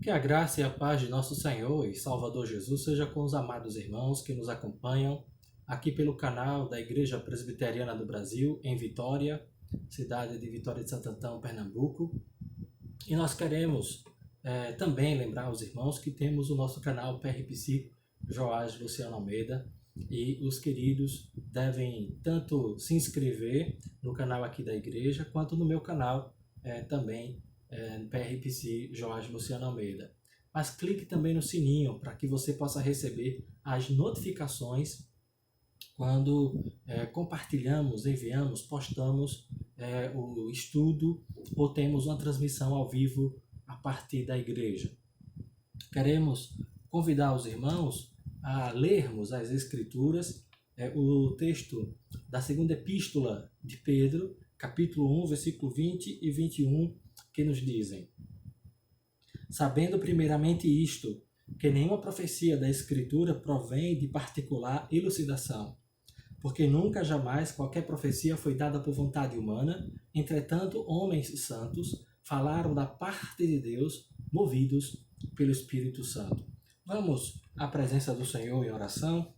Que a graça e a paz de nosso Senhor e Salvador Jesus seja com os amados irmãos que nos acompanham aqui pelo canal da Igreja Presbiteriana do Brasil, em Vitória, cidade de Vitória de Santo Antão, Pernambuco. E nós queremos também lembrar aos irmãos que temos o nosso canal PRPC Joás Luciano Almeida, e os queridos devem tanto se inscrever no canal aqui da igreja, quanto no meu canal também, PRPC Joás Luciano Almeida. Mas clique também no sininho para que você possa receber as notificações quando compartilhamos, enviamos, postamos o estudo ou temos uma transmissão ao vivo a partir da igreja. Queremos convidar os irmãos a lermos as Escrituras, o texto da segunda epístola de Pedro, capítulo 1, versículo 20 e 21, que nos dizem: sabendo primeiramente isto, que nenhuma profecia da Escritura provém de particular elucidação, porque nunca jamais qualquer profecia foi dada por vontade humana, entretanto homens santos falaram da parte de Deus, movidos pelo Espírito Santo. Vamos à presença do Senhor em oração,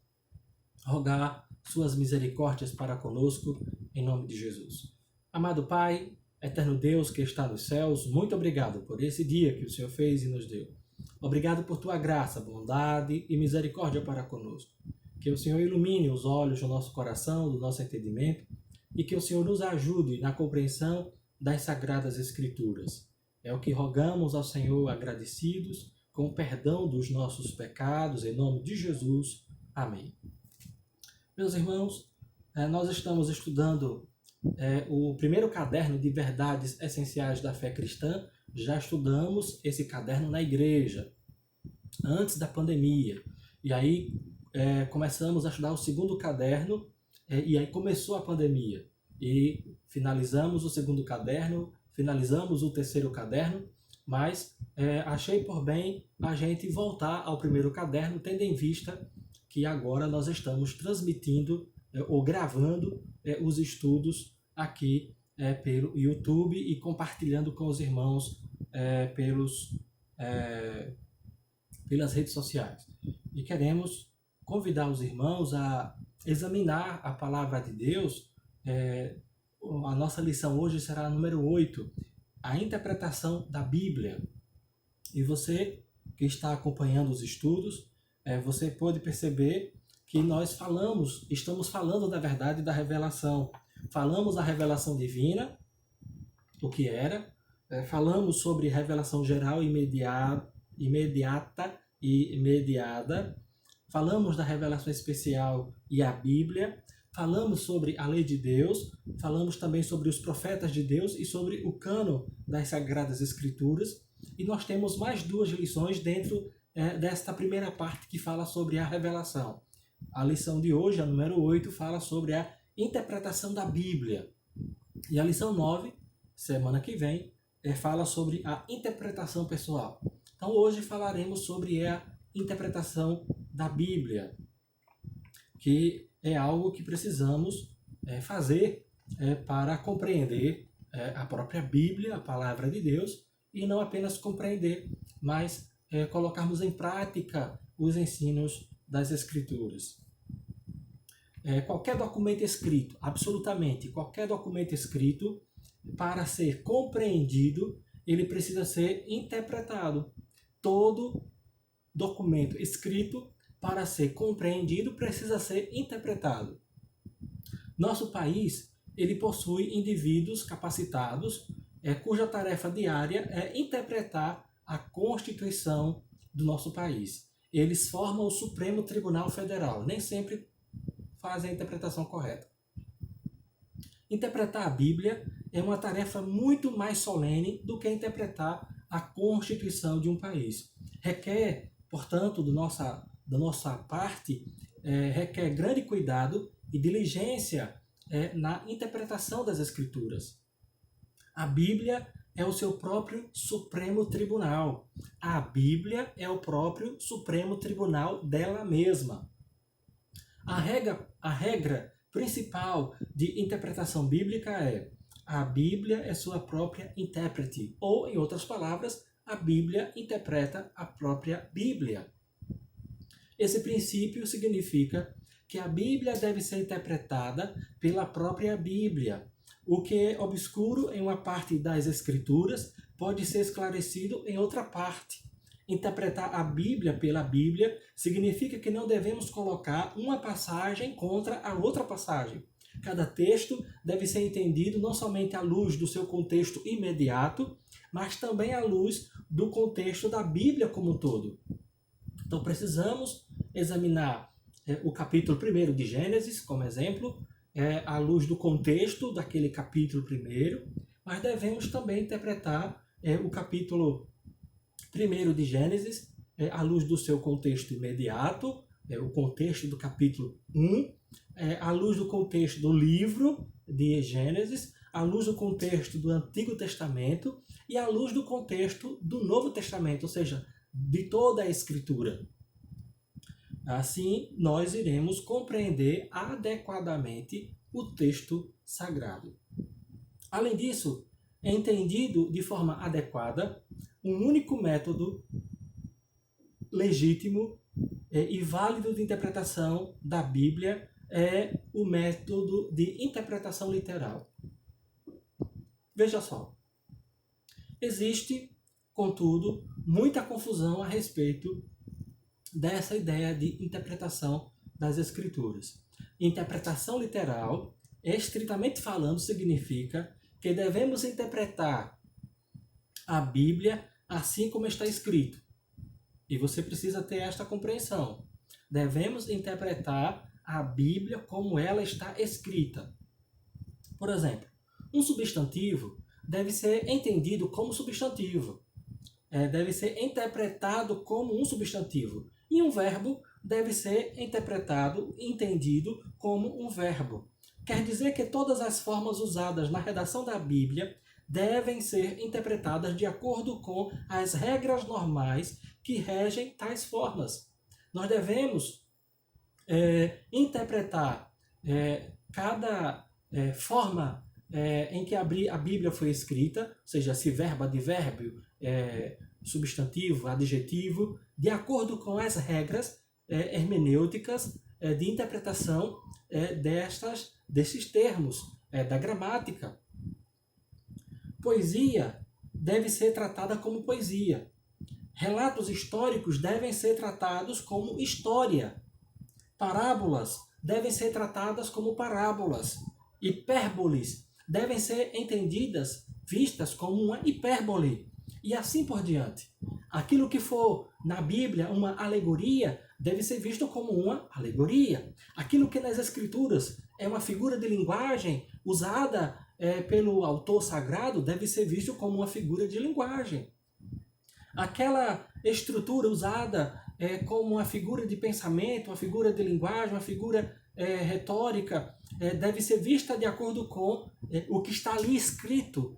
rogar suas misericórdias para conosco, em nome de Jesus. Amado Pai, eterno Deus que está nos céus, muito obrigado por esse dia que o Senhor fez e nos deu. Obrigado por tua graça, bondade e misericórdia para conosco. Que o Senhor ilumine os olhos do nosso coração, do nosso entendimento, e que o Senhor nos ajude na compreensão das Sagradas Escrituras. É o que rogamos ao Senhor agradecidos, com o perdão dos nossos pecados, em nome de Jesus. Amém. Meus irmãos, nós estamos estudando o primeiro caderno de verdades essenciais da fé cristã. Já estudamos esse caderno na igreja, antes da pandemia. E aí começamos a estudar o segundo caderno, e aí começou a pandemia. E finalizamos o segundo caderno, finalizamos o terceiro caderno, mas achei por bem a gente voltar ao primeiro caderno, tendo em vista que agora nós estamos transmitindo ou gravando os estudos aqui pelo YouTube e compartilhando com os irmãos pelas redes sociais. E queremos convidar os irmãos a examinar a palavra de Deus. A nossa lição hoje será a número 8, a interpretação da Bíblia. E você que está acompanhando os estudos, você pode perceber que nós estamos falando da verdade da revelação. Falamos a revelação divina, o que era, falamos sobre revelação geral imediata e imediata, falamos da revelação especial e a Bíblia, falamos sobre a lei de Deus, falamos também sobre os profetas de Deus e sobre o cânon das Sagradas Escrituras. E nós temos mais duas lições dentro desta primeira parte que fala sobre a revelação. A lição de hoje, a número 8, fala sobre a interpretação da Bíblia. E a lição 9, semana que vem, fala sobre a interpretação pessoal. Então hoje falaremos sobre a interpretação da Bíblia, que é algo que precisamos fazer para compreender a própria Bíblia, a palavra de Deus, e não apenas compreender, mas colocarmos em prática os ensinos das Escrituras. Qualquer documento escrito, absolutamente qualquer documento escrito, para ser compreendido, ele precisa ser interpretado. Todo documento escrito, para ser compreendido, precisa ser interpretado. Nosso país, ele possui indivíduos capacitados, cuja tarefa diária é interpretar a Constituição do nosso país. Eles formam o Supremo Tribunal Federal, nem sempre fazem a interpretação correta. Interpretar a Bíblia é uma tarefa muito mais solene do que interpretar a Constituição de um país. Requer, portanto, da nossa parte, requer grande cuidado e diligência na interpretação das Escrituras. A Bíblia é o seu próprio Supremo Tribunal. A Bíblia é o próprio Supremo Tribunal dela mesma. A regra principal de interpretação bíblica é: a Bíblia é sua própria intérprete, ou, em outras palavras, a Bíblia interpreta a própria Bíblia. Esse princípio significa que a Bíblia deve ser interpretada pela própria Bíblia. O que é obscuro em uma parte das Escrituras pode ser esclarecido em outra parte. Interpretar a Bíblia pela Bíblia significa que não devemos colocar uma passagem contra a outra passagem. Cada texto deve ser entendido não somente à luz do seu contexto imediato, mas também à luz do contexto da Bíblia como um todo. Então precisamos examinar o capítulo 1 de Gênesis, como exemplo, à luz do contexto daquele capítulo 1, mas devemos também interpretar o capítulo 1 de Gênesis à luz do seu contexto imediato, o contexto do capítulo 1, à luz do contexto do livro de Gênesis, à luz do contexto do Antigo Testamento e à luz do contexto do Novo Testamento, ou seja, de toda a Escritura. Assim, nós iremos compreender adequadamente o texto sagrado. Além disso, é entendido de forma adequada um único método legítimo e válido de interpretação da Bíblia é o método de interpretação literal. Veja só, existe, contudo, muita confusão a respeito dessa ideia de interpretação das Escrituras. Interpretação literal, estritamente falando, significa que devemos interpretar a Bíblia assim como está escrito. E você precisa ter esta compreensão. Devemos interpretar a Bíblia como ela está escrita. Por exemplo, um substantivo deve ser entendido como substantivo. Deve ser interpretado como um substantivo. E um verbo deve ser interpretado, entendido como um verbo. Quer dizer que todas as formas usadas na redação da Bíblia devem ser interpretadas de acordo com as regras normais que regem tais formas. Nós devemos interpretar cada forma em que a Bíblia foi escrita, ou seja, se verbo, advérbio, substantivo, adjetivo, de acordo com as regras hermenêuticas de interpretação desses termos, da gramática. Poesia deve ser tratada como poesia. Relatos históricos devem ser tratados como história. Parábolas devem ser tratadas como parábolas. Hipérboles devem ser entendidas, vistas como uma hipérbole. E assim por diante. Aquilo que for na Bíblia uma alegoria deve ser visto como uma alegoria. Aquilo que nas Escrituras é uma figura de linguagem usada pelo autor sagrado deve ser visto como uma figura de linguagem. Aquela estrutura usada como uma figura de pensamento, uma figura de linguagem, uma figura retórica, deve ser vista de acordo com o que está ali escrito,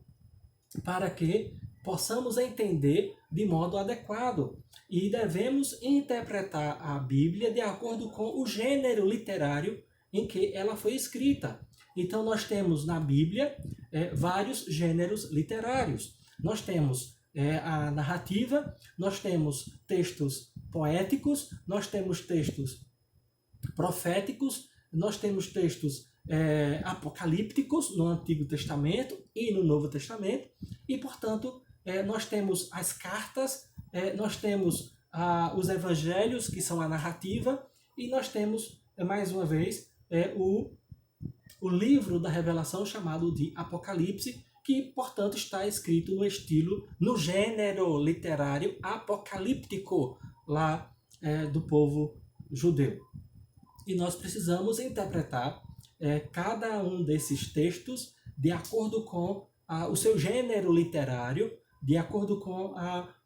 para que possamos entender de modo adequado. E devemos interpretar a Bíblia de acordo com o gênero literário em que ela foi escrita. Então nós temos na Bíblia vários gêneros literários. Nós temos a narrativa, nós temos textos poéticos, nós temos textos proféticos, nós temos textos apocalípticos no Antigo Testamento e no Novo Testamento, e, portanto, nós temos as cartas, nós temos os evangelhos, que são a narrativa, e nós temos, mais uma vez, o livro da revelação chamado de Apocalipse, que, portanto, está escrito no gênero literário apocalíptico lá do povo judeu. E nós precisamos interpretar cada um desses textos de acordo com o seu gênero literário, de acordo com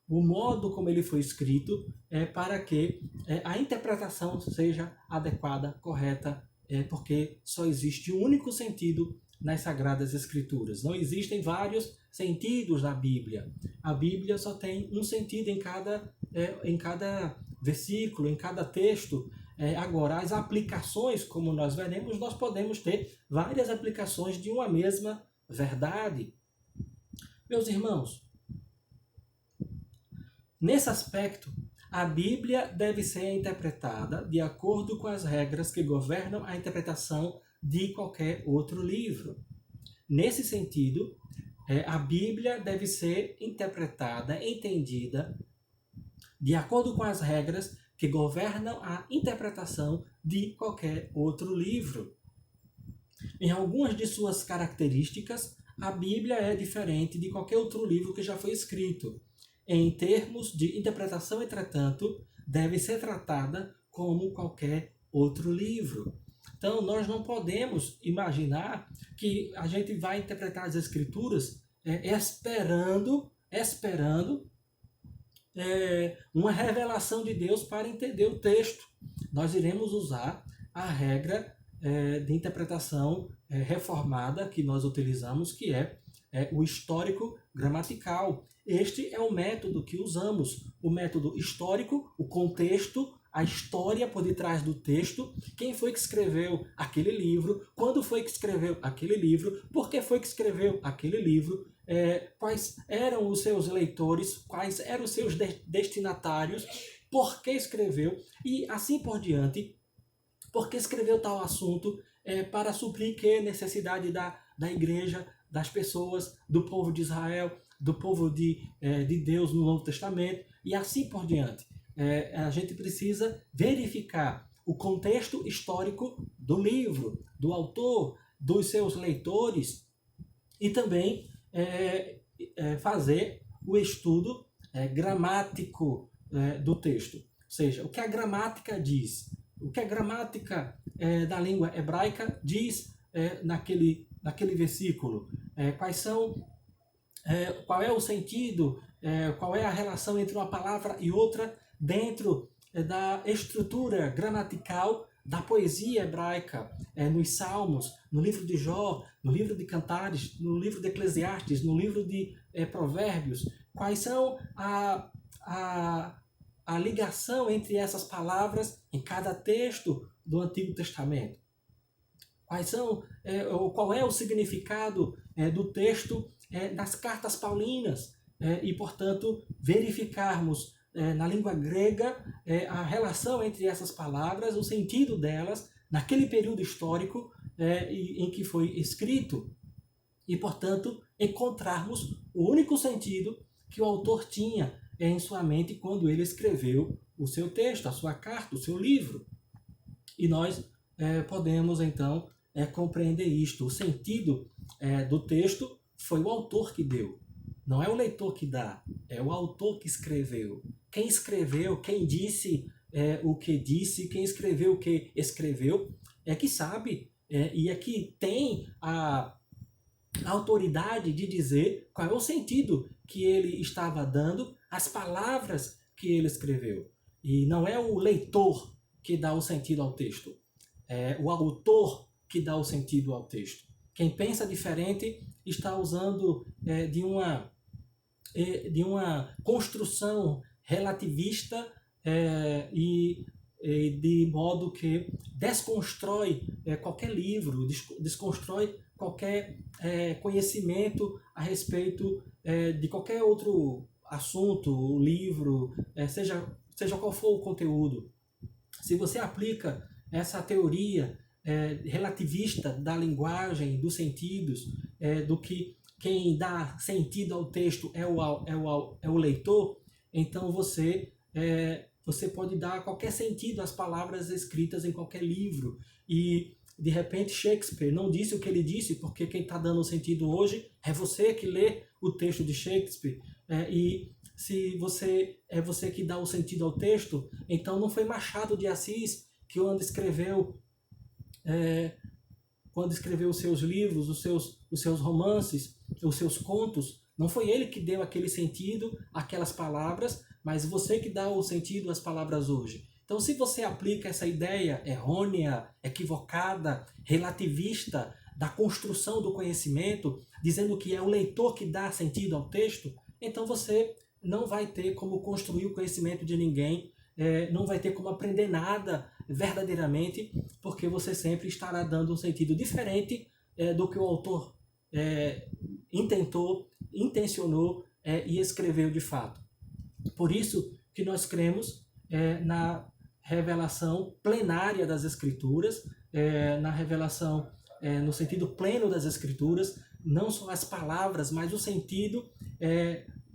o modo como ele foi escrito, para que a interpretação seja adequada, correta, porque só existe um único sentido nas Sagradas Escrituras. Não existem vários sentidos na Bíblia. A Bíblia só tem um sentido em cada versículo, em cada texto. Agora, as aplicações, como nós veremos, nós podemos ter várias aplicações de uma mesma verdade. Meus irmãos, Nesse aspecto, a Bíblia deve ser interpretada de acordo com as regras que governam a interpretação de qualquer outro livro. Nesse sentido, a Bíblia deve ser interpretada, entendida, de acordo com as regras que governam a interpretação de qualquer outro livro. Em algumas de suas características, a Bíblia é diferente de qualquer outro livro que já foi escrito. Em termos de interpretação, entretanto, deve ser tratada como qualquer outro livro. Então, nós não podemos imaginar que a gente vai interpretar as Escrituras esperando uma revelação de Deus para entender o texto. Nós iremos usar a regra de interpretação reformada que nós utilizamos, que é o histórico gramatical. Este é o método que usamos, o método histórico, o contexto, a história por detrás do texto, quem foi que escreveu aquele livro, quando foi que escreveu aquele livro, por que foi que escreveu aquele livro, quais eram os seus leitores, quais eram os seus destinatários, por que escreveu e assim por diante, por que escreveu tal assunto, para suprir que necessidade da igreja, das pessoas, do povo de Israel, do povo de Deus no Novo Testamento e assim por diante. A gente precisa verificar o contexto histórico do livro, do autor, dos seus leitores e também fazer o estudo gramático do texto. Ou seja, o que a gramática diz, o que a gramática da língua hebraica diz naquele versículo, qual é o sentido, qual é a relação entre uma palavra e outra dentro da estrutura gramatical da poesia hebraica, nos Salmos, no livro de Jó, no livro de Cantares, no livro de Eclesiastes, no livro de Provérbios. Quais são a ligação entre essas palavras em cada texto do Antigo Testamento? Qual é o significado do texto das cartas paulinas? E, portanto, verificarmos na língua grega a relação entre essas palavras, o sentido delas, naquele período histórico em que foi escrito. E, portanto, encontrarmos o único sentido que o autor tinha em sua mente quando ele escreveu o seu texto, a sua carta, o seu livro. E nós podemos, então, compreender isto. O sentido do texto foi o autor que deu. Não é o leitor que dá, é o autor que escreveu. Quem escreveu, quem disse o que disse, quem escreveu o que escreveu, é que sabe e é que tem a autoridade de dizer qual é o sentido que ele estava dando às palavras que ele escreveu. E não é o leitor que dá o sentido ao texto, é o autor que dá o sentido ao texto. Quem pensa diferente está usando de uma construção relativista e de modo que desconstrói qualquer livro, desconstrói qualquer conhecimento a respeito de qualquer outro assunto, livro, seja qual for o conteúdo. Se você aplica essa teoria relativista da linguagem, dos sentidos, do que quem dá sentido ao texto é o leitor, então você pode dar qualquer sentido às palavras escritas em qualquer livro. E, de repente, Shakespeare não disse o que ele disse, porque quem está dando o sentido hoje é você que lê o texto de Shakespeare. E se é você que dá o sentido ao texto, então não foi Machado de Assis que quando escreveu os seus livros, os seus romances, os seus contos, não foi ele que deu aquele sentido, aquelas palavras, mas você que dá o sentido às palavras hoje. Então, se você aplica essa ideia errônea, equivocada, relativista da construção do conhecimento, dizendo que é o leitor que dá sentido ao texto, então você não vai ter como construir o conhecimento de ninguém, não vai ter como aprender nada verdadeiramente, porque você sempre estará dando um sentido diferente do que o autor intencionou e escreveu de fato. Por isso que nós cremos na revelação plenária das Escrituras, na revelação no sentido pleno das Escrituras, não só as palavras, mas o sentido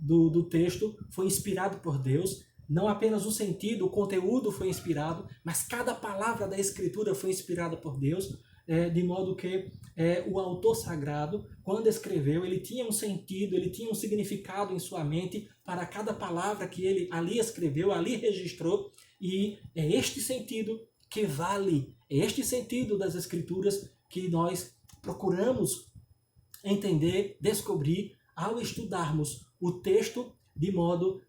do texto foi inspirado por Deus. Não apenas o sentido, o conteúdo foi inspirado, mas cada palavra da Escritura foi inspirada por Deus, de modo que o autor sagrado, quando escreveu, ele tinha um sentido, ele tinha um significado em sua mente para cada palavra que ele ali escreveu, ali registrou, e é este sentido que vale, é este sentido das Escrituras que nós procuramos entender, descobrir, ao estudarmos o texto de modo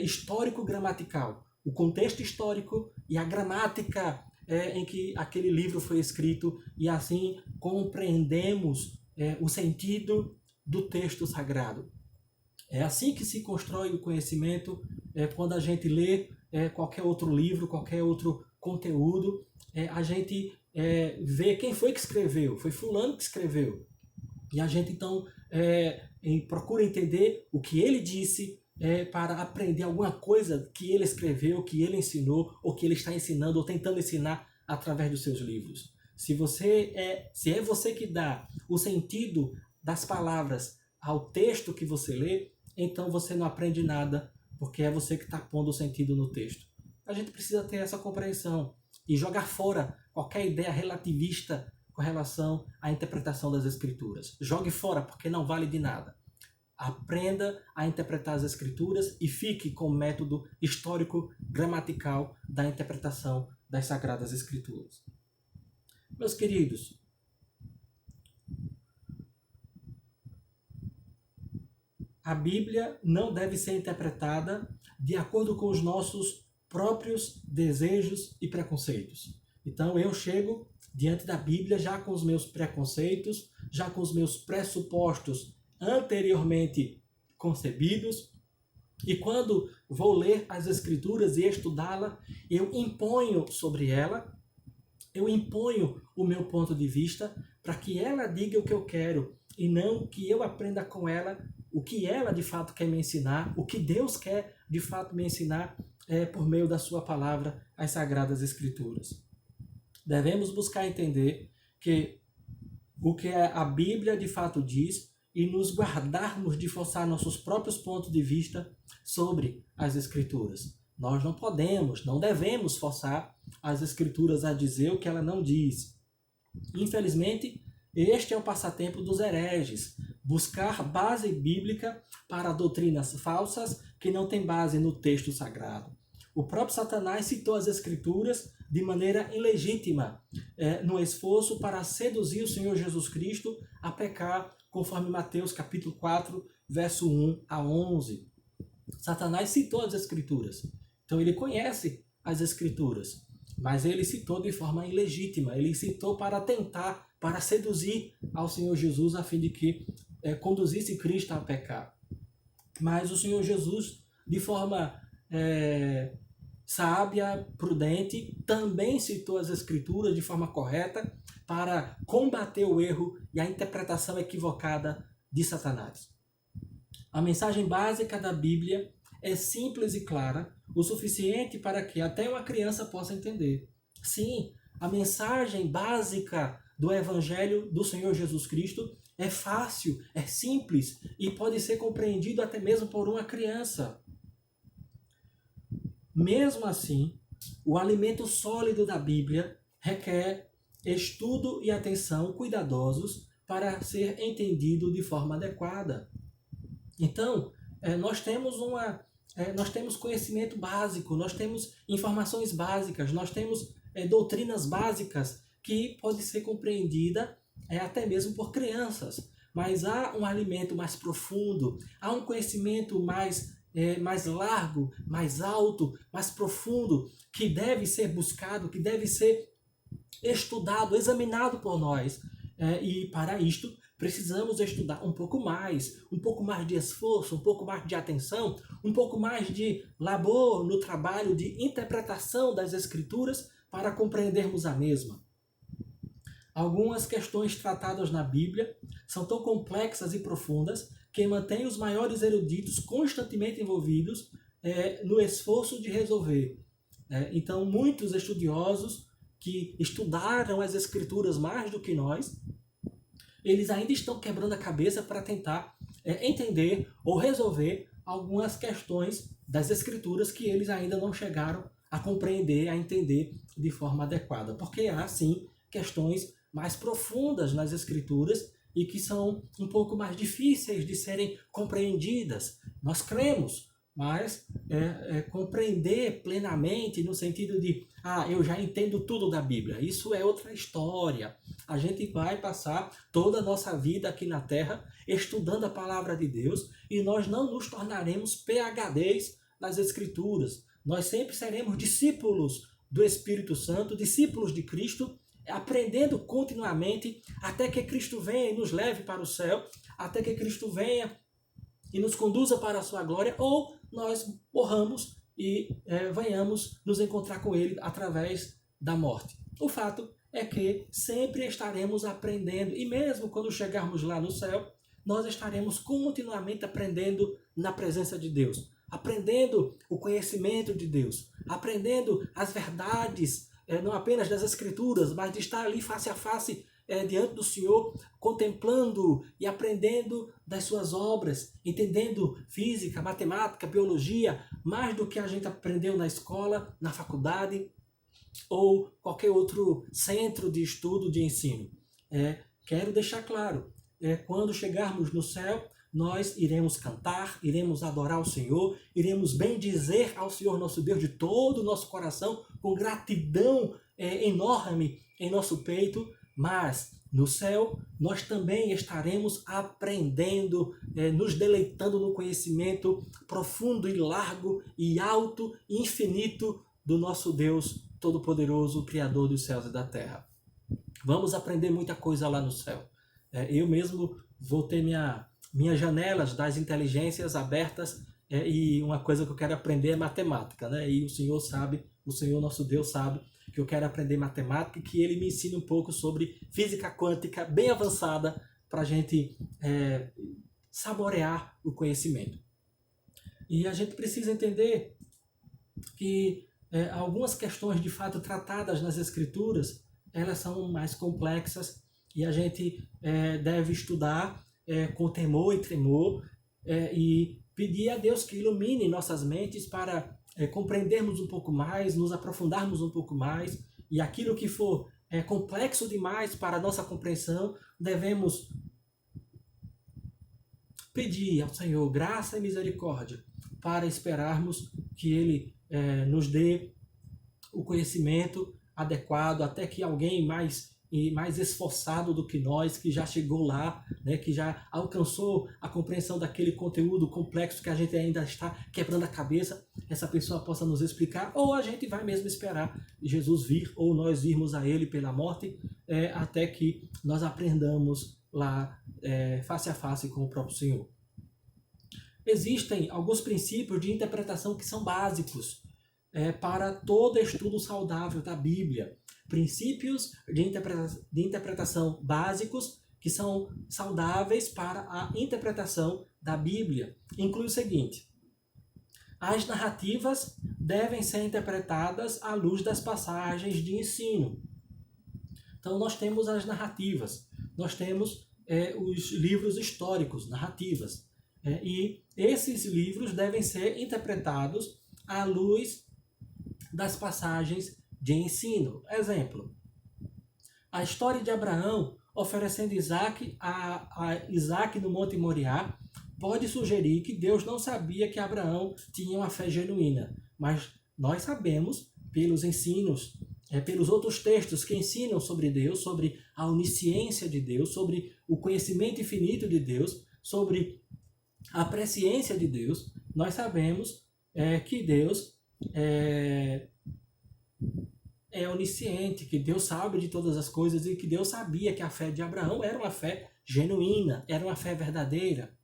histórico-gramatical. O contexto histórico e a gramática em que aquele livro foi escrito, e assim compreendemos o sentido do texto sagrado. É assim que se constrói o conhecimento, quando a gente lê qualquer outro livro, qualquer outro conteúdo, a gente vê quem foi que escreveu, foi fulano que escreveu. E a gente então procura entender o que ele disse, para aprender alguma coisa que ele escreveu, que ele ensinou, ou que ele está ensinando, ou tentando ensinar através dos seus livros. Se é você que dá o sentido das palavras ao texto que você lê, então você não aprende nada, porque é você que está pondo o sentido no texto. A gente precisa ter essa compreensão e jogar fora qualquer ideia relativista com relação à interpretação das Escrituras. Jogue fora, porque não vale de nada. Aprenda a interpretar as Escrituras e fique com o método histórico-gramatical da interpretação das Sagradas Escrituras. Meus queridos, a Bíblia não deve ser interpretada de acordo com os nossos próprios desejos e preconceitos. Então eu chego diante da Bíblia já com os meus preconceitos, já com os meus pressupostos anteriormente concebidos, e quando vou ler as Escrituras e estudá-la, eu imponho sobre ela, eu imponho o meu ponto de vista para que ela diga o que eu quero e não que eu aprenda com ela o que ela de fato quer me ensinar, o que Deus quer de fato me ensinar por meio da sua palavra, as Sagradas Escrituras. Devemos buscar entender que o que a Bíblia de fato diz e nos guardarmos de forçar nossos próprios pontos de vista sobre as Escrituras. Nós não podemos, não devemos forçar as Escrituras a dizer o que ela não diz. Infelizmente, este é o passatempo dos hereges, buscar base bíblica para doutrinas falsas que não têm base no texto sagrado. O próprio Satanás citou as Escrituras de maneira ilegítima, no esforço para seduzir o Senhor Jesus Cristo a pecar, conforme Mateus capítulo 4, verso 1 a 11. Satanás citou as Escrituras, então ele conhece as Escrituras, mas ele citou de forma ilegítima, ele citou para tentar, para seduzir ao Senhor Jesus, a fim de que conduzisse Cristo a pecar. Mas o Senhor Jesus, de forma sábia, prudente, também citou as Escrituras de forma correta para combater o erro e a interpretação equivocada de Satanás. A mensagem básica da Bíblia é simples e clara, o suficiente para que até uma criança possa entender. Sim, a mensagem básica do Evangelho do Senhor Jesus Cristo é fácil, é simples e pode ser compreendido até mesmo por uma criança. Mesmo assim, o alimento sólido da Bíblia requer estudo e atenção cuidadosos para ser entendido de forma adequada. Então, nós temos conhecimento básico, nós temos informações básicas, nós temos doutrinas básicas que pode ser compreendida até mesmo por crianças. Mas há um alimento mais profundo, há um conhecimento mais largo, mais alto, mais profundo, que deve ser buscado, que deve ser estudado, examinado por nós. E para isto, precisamos estudar um pouco mais de esforço, um pouco mais de atenção, um pouco mais de labor no trabalho de interpretação das Escrituras para compreendermos a mesma. Algumas questões tratadas na Bíblia são tão complexas e profundas que mantêm os maiores eruditos constantemente envolvidos no esforço de resolver. Então, muitos estudiosos que estudaram as Escrituras mais do que nós, eles ainda estão quebrando a cabeça para tentar entender ou resolver algumas questões das Escrituras que eles ainda não chegaram a compreender, a entender de forma adequada. Porque há, sim, questões mais profundas nas Escrituras e que são um pouco mais difíceis de serem compreendidas. Nós cremos, mas compreender plenamente no sentido de, eu já entendo tudo da Bíblia. Isso é outra história. A gente vai passar toda a nossa vida aqui na Terra estudando a palavra de Deus e nós não nos tornaremos PhDs nas Escrituras. Nós sempre seremos discípulos do Espírito Santo, discípulos de Cristo, aprendendo continuamente até que Cristo venha e nos leve para o céu, até que Cristo venha e nos conduza para a sua glória, ou nós morramos e venhamos nos encontrar com Ele através da morte. O fato é que sempre estaremos aprendendo, e mesmo quando chegarmos lá no céu, nós estaremos continuamente aprendendo na presença de Deus, aprendendo o conhecimento de Deus, aprendendo as verdades, não apenas das Escrituras, mas de estar ali face a face diante do Senhor, contemplando e aprendendo das suas obras, entendendo física, matemática, biologia, mais do que a gente aprendeu na escola, na faculdade ou qualquer outro centro de estudo, de ensino. Quero deixar claro, quando chegarmos no céu, nós iremos cantar, iremos adorar o Senhor, iremos bendizer ao Senhor nosso Deus de todo o nosso coração, com gratidão enorme em nosso peito, mas no céu nós também estaremos aprendendo, nos deleitando no conhecimento profundo e largo e alto e infinito do nosso Deus Todo-Poderoso, Criador dos céus e da terra. Vamos aprender muita coisa lá no céu. Eu mesmo vou ter minhas janelas das inteligências abertas, e uma coisa que eu quero aprender é matemática, né? E o Senhor sabe, o Senhor nosso Deus sabe que eu quero aprender matemática e que Ele me ensine um pouco sobre física quântica bem avançada para a gente saborear o conhecimento. E a gente precisa entender que algumas questões de fato tratadas nas Escrituras, elas são mais complexas e a gente deve estudar com temor e tremor e pedir a Deus que ilumine nossas mentes para compreendermos um pouco mais, nos aprofundarmos um pouco mais, e aquilo que for complexo demais para a nossa compreensão, devemos pedir ao Senhor graça e misericórdia para esperarmos que Ele nos dê o conhecimento adequado, até que alguém mais esforçado do que nós, que já chegou lá, né, que já alcançou a compreensão daquele conteúdo complexo que a gente ainda está quebrando a cabeça, essa pessoa possa nos explicar, ou a gente vai mesmo esperar Jesus vir, ou nós irmos a Ele pela morte, até que nós aprendamos lá face a face com o próprio Senhor. Existem alguns princípios de interpretação que são básicos para todo estudo saudável da Bíblia. Princípios de interpretação básicos que são saudáveis para a interpretação da Bíblia. Inclui o seguinte: as narrativas devem ser interpretadas à luz das passagens de ensino. Então nós temos as narrativas, nós temos os livros históricos, narrativas, e esses livros devem ser interpretados à luz das passagens de ensino. Exemplo: a história de Abraão oferecendo Isaac a Isaac no Monte Moriá pode sugerir que Deus não sabia que Abraão tinha uma fé genuína, mas nós sabemos pelos ensinos, pelos outros textos que ensinam sobre Deus, sobre a onisciência de Deus, sobre o conhecimento infinito de Deus, sobre a presciência de Deus, nós sabemos que Deus é onisciente, que Deus sabe de todas as coisas e que Deus sabia que a fé de Abraão era uma fé genuína, era uma fé verdadeira.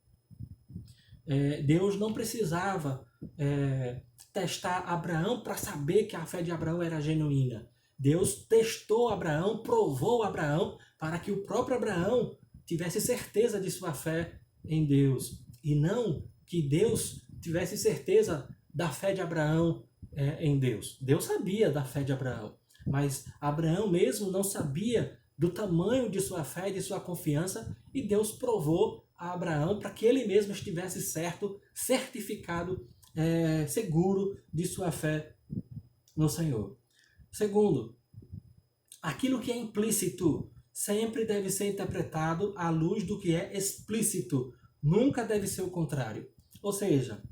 Deus não precisava testar Abraão para saber que a fé de Abraão era genuína. Deus testou Abraão, provou Abraão para que o próprio Abraão tivesse certeza de sua fé em Deus e não que Deus tivesse certeza da fé de Abraão em Deus? Deus sabia da fé de Abraão, mas Abraão mesmo não sabia do tamanho de sua fé e de sua confiança, e Deus provou a Abraão para que ele mesmo estivesse certo, certificado, seguro de sua fé no Senhor. Segundo, aquilo que é implícito sempre deve ser interpretado à luz do que é explícito. Nunca deve ser o contrário. Ou seja,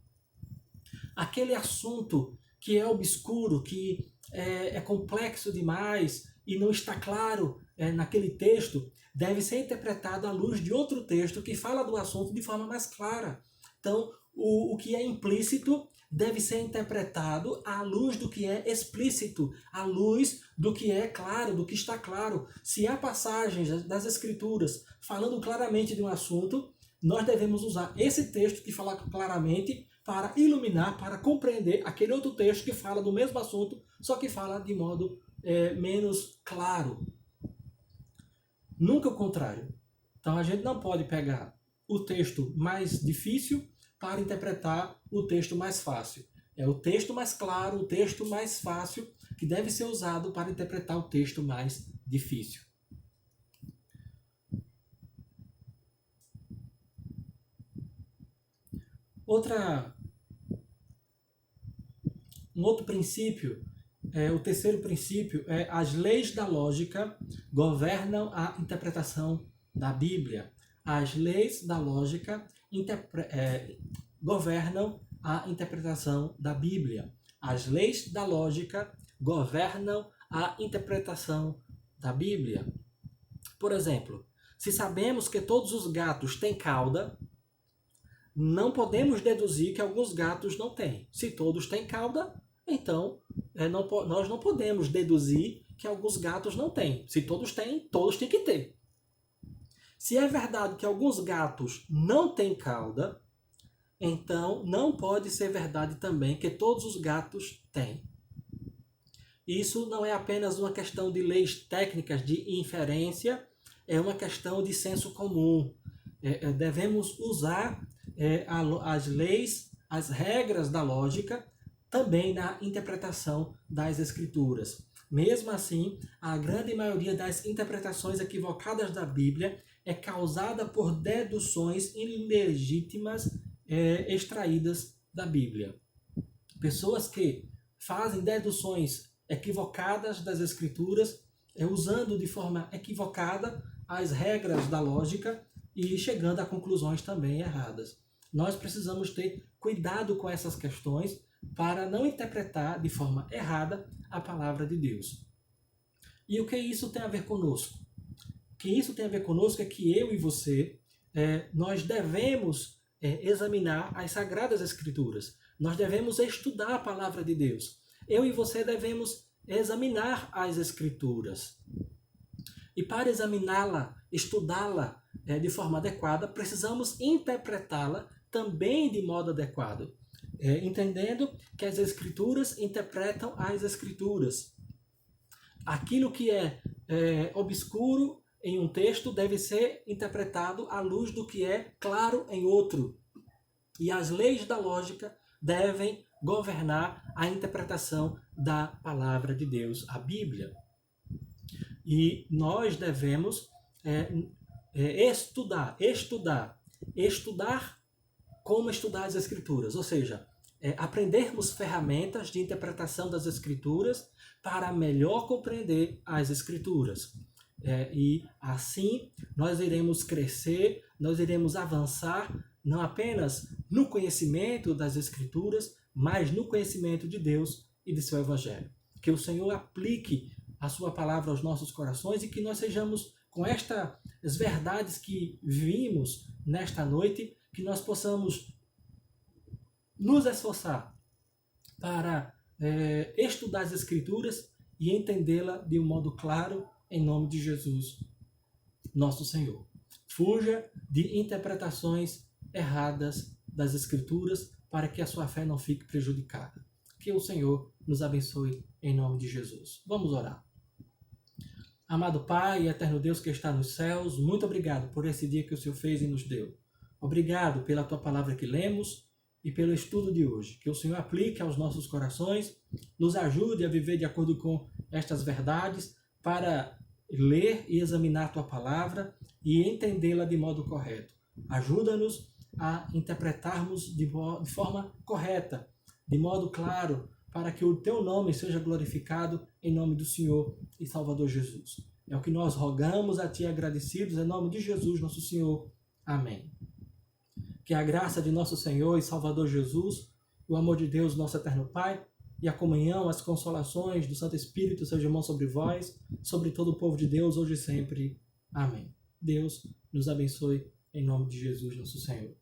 aquele assunto que é obscuro, que é complexo demais e não está claro naquele texto, deve ser interpretado à luz de outro texto que fala do assunto de forma mais clara. Então, o que é implícito deve ser interpretado à luz do que é explícito, à luz do que é claro, do que está claro. Se há passagens das Escrituras falando claramente de um assunto, nós devemos usar esse texto que fala claramente para iluminar, para compreender aquele outro texto que fala do mesmo assunto, só que fala de modo menos claro. Nunca o contrário. Então a gente não pode pegar o texto mais difícil para interpretar o texto mais fácil. É o texto mais claro, o texto mais fácil que deve ser usado para interpretar o texto mais difícil. Um outro princípio, o terceiro princípio, as leis da lógica governam a interpretação da Bíblia. As leis da lógica governam a interpretação da Bíblia. As leis da lógica governam a interpretação da Bíblia. Por exemplo, se sabemos que todos os gatos têm cauda, não podemos deduzir que alguns gatos não têm. Se todos têm cauda, então nós não podemos deduzir que alguns gatos não têm. Se todos têm que ter. Se é verdade que alguns gatos não têm cauda, então não pode ser verdade também que todos os gatos têm. Isso não é apenas uma questão de leis técnicas de inferência, é uma questão de senso comum. Devemos usar as leis, as regras da lógica também na interpretação das Escrituras. Mesmo assim, a grande maioria das interpretações equivocadas da Bíblia é causada por deduções ilegítimas extraídas da Bíblia. Pessoas que fazem deduções equivocadas das Escrituras, usando de forma equivocada as regras da lógica e chegando a conclusões também erradas. Nós precisamos ter cuidado com essas questões para não interpretar de forma errada a palavra de Deus. E o que isso tem a ver conosco? O que isso tem a ver conosco é que eu e você, nós devemos examinar as Sagradas Escrituras. Nós devemos estudar a palavra de Deus. Eu e você devemos examinar as Escrituras. E para examiná-la, estudá-la de forma adequada, precisamos interpretá-la também de modo adequado. Entendendo que as Escrituras interpretam as Escrituras. Aquilo que é obscuro em um texto deve ser interpretado à luz do que é claro em outro. E as leis da lógica devem governar a interpretação da palavra de Deus, a Bíblia. E nós devemos estudar como estudar as Escrituras, ou seja, aprendermos ferramentas de interpretação das Escrituras para melhor compreender as Escrituras. E assim nós iremos crescer, nós iremos avançar não apenas no conhecimento das Escrituras, mas no conhecimento de Deus e de seu Evangelho. Que o Senhor aplique a sua palavra aos nossos corações e que nós sejamos, com estas verdades que vimos nesta noite, que nós possamos nos esforçar para estudar as Escrituras e entendê-la de um modo claro, em nome de Jesus, nosso Senhor. Fuja de interpretações erradas das Escrituras para que a sua fé não fique prejudicada. Que o Senhor nos abençoe em nome de Jesus. Vamos orar. Amado Pai e eterno Deus que está nos céus, muito obrigado por esse dia que o Senhor fez e nos deu. Obrigado pela tua palavra que lemos, e pelo estudo de hoje. Que o Senhor aplique aos nossos corações, nos ajude a viver de acordo com estas verdades, para ler e examinar a Tua palavra e entendê-la de modo correto. Ajuda-nos a interpretarmos de forma correta, de modo claro, para que o Teu nome seja glorificado em nome do Senhor e Salvador Jesus. É o que nós rogamos a Ti agradecidos, em nome de Jesus, nosso Senhor. Amém. Que a graça de nosso Senhor e Salvador Jesus, o amor de Deus, nosso eterno Pai, e a comunhão, as consolações do Santo Espírito sejam sobre vós, sobre todo o povo de Deus, hoje e sempre. Amém. Deus nos abençoe em nome de Jesus, nosso Senhor.